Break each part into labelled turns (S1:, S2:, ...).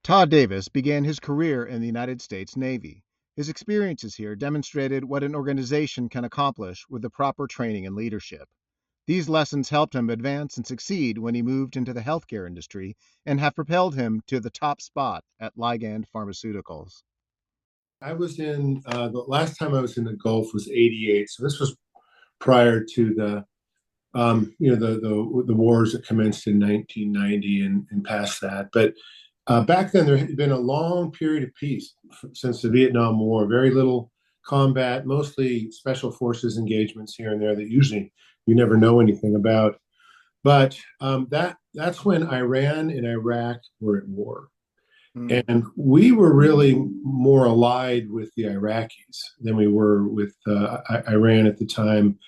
S1: Todd Davis began his career in the United States Navy. His experiences here demonstrated what an organization can accomplish with the proper training and leadership. These lessons helped him advance and succeed when he moved into the healthcare industry and have propelled him to the top spot at Ligand Pharmaceuticals.
S2: I was in the last time I was in the Gulf was '88, so this was prior to the wars that commenced in 1990 and past that. But back then, there had been a long period of peace since the Vietnam War. Very little combat, mostly special forces engagements here and there that usually you never know anything about. But that's when Iran and Iraq were at war. And we were really more allied with the Iraqis than we were with Iran at the time.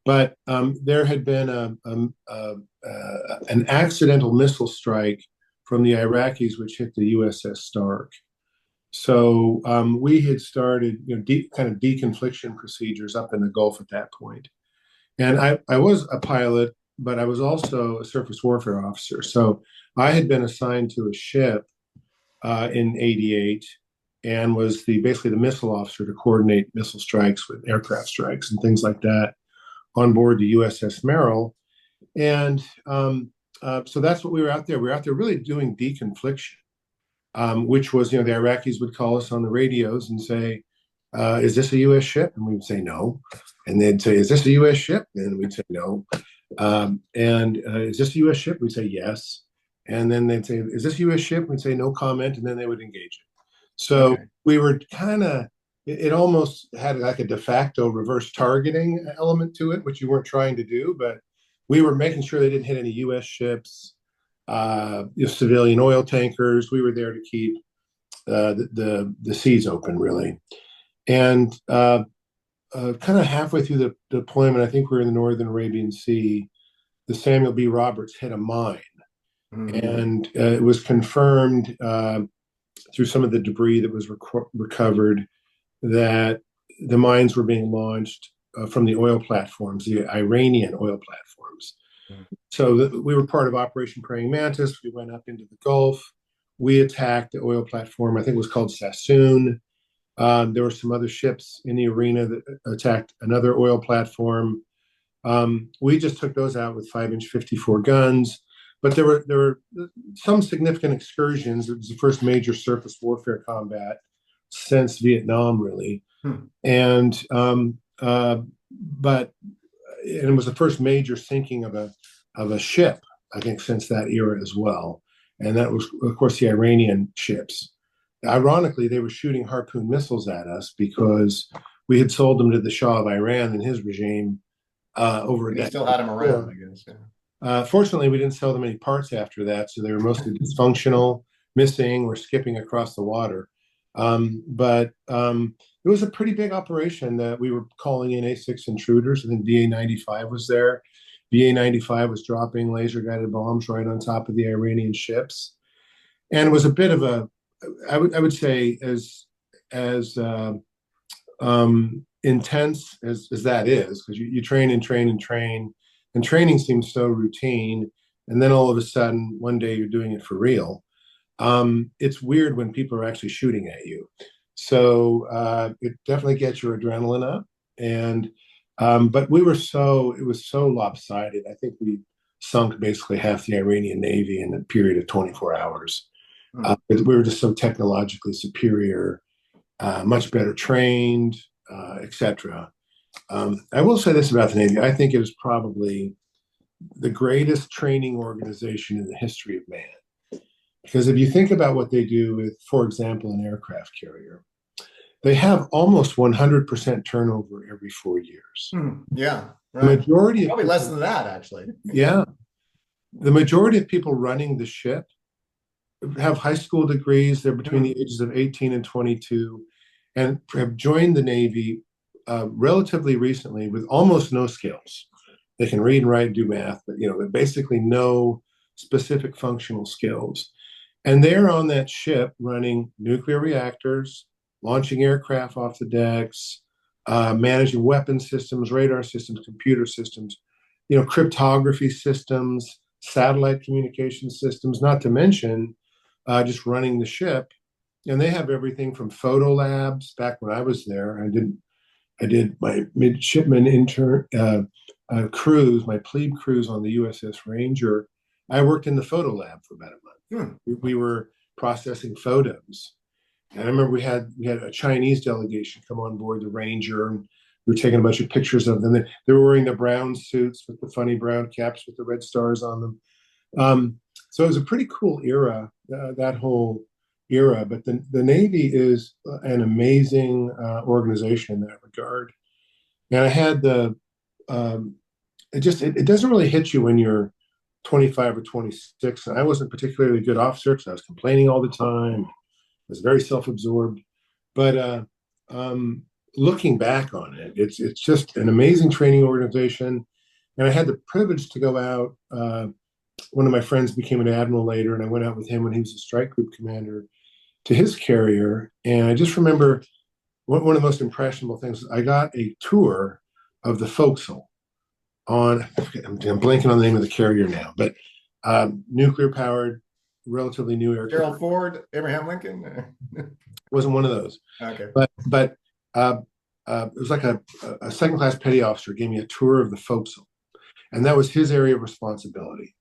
S2: But there had been an accidental missile strike from the Iraqis, which hit the USS Stark. So we had started, kind of deconfliction procedures up in the Gulf at that point. And I was a pilot, but I was also a surface warfare officer. So I had been assigned to a ship in '88 and was basically the missile officer to coordinate missile strikes with aircraft strikes and things like that on board the USS Merrill. And so that's what we were out there. We were out there really doing deconfliction, which was, the Iraqis would call us on the radios and say, is this a U.S. ship? And we would say no. And they'd say, is this a U.S. ship? And we'd say no. Is this a U.S. ship? We'd say yes. And then they'd say, is this a U.S. ship? We'd say no comment. And then they would engage it. So we were kind of, it almost had like a de facto reverse targeting element to it, which you weren't trying to do, but we were making sure they didn't hit any U.S. ships, civilian oil tankers. We were there to keep the seas open, really. And kind of halfway through the deployment, I think we were in the Northern Arabian Sea, the Samuel B. Roberts hit a mine. And it was confirmed through some of the debris that was recovered that the mines were being launched from the oil platforms, the Iranian oil platforms. So we were part of Operation Praying Mantis. We went up into the Gulf. We attacked the oil platform. I think it was called Sassoon. There were some other ships in the arena that attacked another oil platform. We just took those out with 5-inch 54 guns. But there were some significant excursions. It was the first major surface warfare combat since Vietnam, really. And but it was the first major sinking of a ship, I think, since that era as well. And that was, of course, the Iranian ships. Ironically, they were shooting Harpoon missiles at us because we had sold them to the Shah of Iran and his regime over a decade.
S3: They still had them around, I guess. Yeah.
S2: Fortunately, we didn't sell them any parts after that, so they were mostly dysfunctional, missing, or skipping across the water. But it was a pretty big operation that we were calling in A-6 intruders. I think VA-95 was there. VA-95 was dropping laser-guided bombs right on top of the Iranian ships. And it was a bit of I would say, as intense as that is, because you train and train and train, and training seems so routine, and then all of a sudden, one day you're doing it for real. It's weird when people are actually shooting at you. So it definitely gets your adrenaline up. And but it was so lopsided. I think we sunk basically half the Iranian Navy in a period of 24 hours. We were just so technologically superior, much better trained, etc. I will say this about the Navy. I think it is probably the greatest training organization in the history of man. Because if you think about what they do with, for example, an aircraft carrier, they have almost 100% turnover every 4 years.
S3: Yeah.
S2: Right. The majority
S3: probably less than that, actually.
S2: Yeah. The majority of people running the ship have high school degrees. They're between the ages of 18 and 22 and have joined the Navy relatively recently with almost no skills. They can read and write and do math, but basically no specific functional skills. And they're on that ship running nuclear reactors, launching aircraft off the decks, managing weapon systems, radar systems, computer systems, cryptography systems, satellite communication systems, not to mention just running the ship. And they have everything from photo labs. Back when I was there, I did my midshipman intern cruise, my plebe cruise on the USS Ranger. I worked in the photo lab for about a month. We were processing photos. And I remember we had a Chinese delegation come on board the Ranger, and we were taking a bunch of pictures of them. They were wearing the brown suits with the funny brown caps with the red stars on them. So it was a pretty cool era, that whole era. But the Navy is an amazing organization in that regard. And I had it doesn't really hit you when you're 25 or 26. And I wasn't particularly a good officer because I was complaining all the time. I was very self-absorbed. But looking back on it, it's just an amazing training organization. And I had the privilege to go out. One of my friends became an admiral later, and I went out with him when he was a strike group commander to his carrier. And I just remember one of the most impressionable things, I got a tour of the forecastle on, I'm blanking on the name of the carrier now, but nuclear powered, relatively new aircraft.
S3: Gerald Ford, Abraham Lincoln?
S2: Wasn't one of those.
S3: Okay.
S2: But it was like a second class petty officer gave me a tour of the forecastle, and that was his area of responsibility.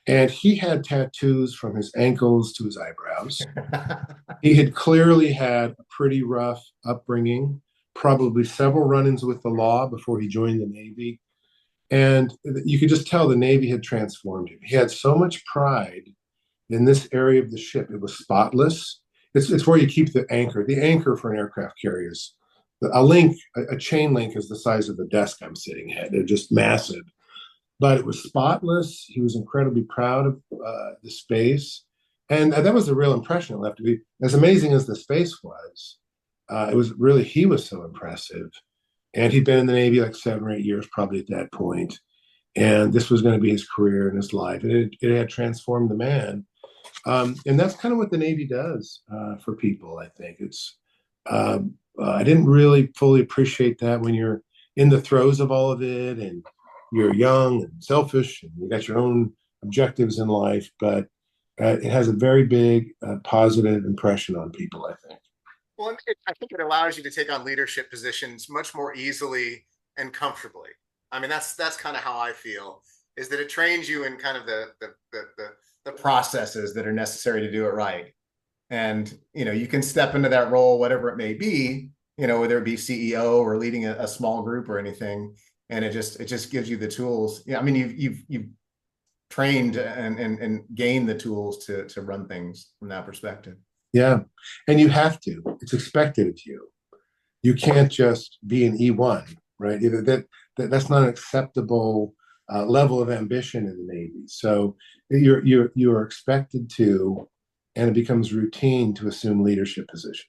S2: And he had tattoos from his ankles to his eyebrows. He had clearly had a pretty rough upbringing, probably several run-ins with the law before he joined the Navy. And you could just tell the Navy had transformed him. He had so much pride in this area of the ship. It was spotless. It's where you keep the anchor. The anchor for an aircraft carrier is a chain link is the size of the desk I'm sitting at. They're just massive. But it was spotless. He was incredibly proud of the space. And that was the real impression it left. To be as amazing as the space was, it was really, he was so impressive. And he'd been in the Navy like 7 or 8 years probably at that point. And this was going to be his career and his life. And it had transformed the man. And that's kind of what the Navy does for people, I think. I didn't really fully appreciate that when you're in the throes of all of it and you're young and selfish and you got your own objectives in life, but it has a very big positive impression on people, I think.
S3: Well, I think it allows you to take on leadership positions much more easily and comfortably. I mean, that's kind of how I feel, is that it trains you in kind of the processes that are necessary to do it right. And, you can step into that role, whatever it may be, whether it be CEO or leading a small group or anything. And it just gives you the tools. Yeah, I mean, you've trained and gained the tools to run things from that perspective.
S2: Yeah, and you have to. It's expected of you. You can't just be an E1, right? That's not an acceptable level of ambition in the Navy. So you are expected to, and it becomes routine to assume leadership positions.